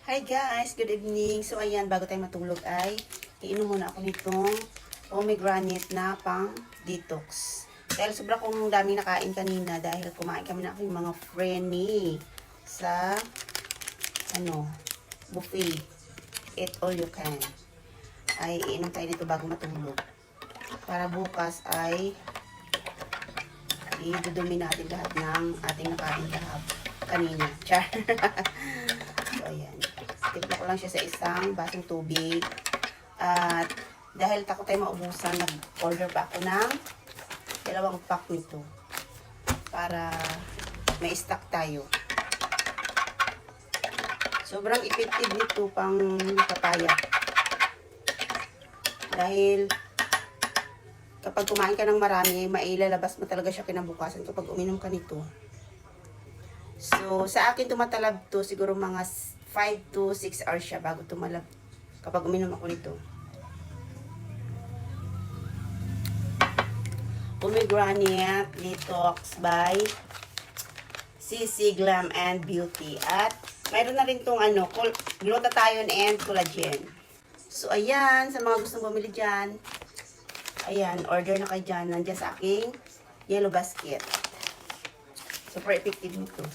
Hi guys, good evening. So ayan, bago tayo matulog ay iinom muna ako nitong pomegranate na pang detox. Dahil sobra kong dami nakain kanina dahil kumain kami na aking mga frenny sa buffet. Eat all you can. Ay iinom tayo nito bago matulog. Para bukas ay idudumi natin lahat ng ating nakain kanina. Char. So ayan. Timpla ko lang siya sa isang basong tubig. At dahil takot tayo maubusan, nag-order pa ako ng 2 pack nito. Para may stock tayo. Sobrang effective nito pang papaya. Dahil kapag kumain ka ng marami, mailalabas mo talaga siya kinabukasan kapag uminom ka nito. So, sa akin tumatalab to siguro mga 5 to 6 hours siya bago tumalab kapag uminom ako nito. Pomegranate Detox by CC Glam and Beauty. At mayroon na rin tong glutathione and collagen. So, ayan, sa mga gustong bumili dyan, ayan, order na kayo dyan. Nandiyan sa aking yellow basket. Super effective nito.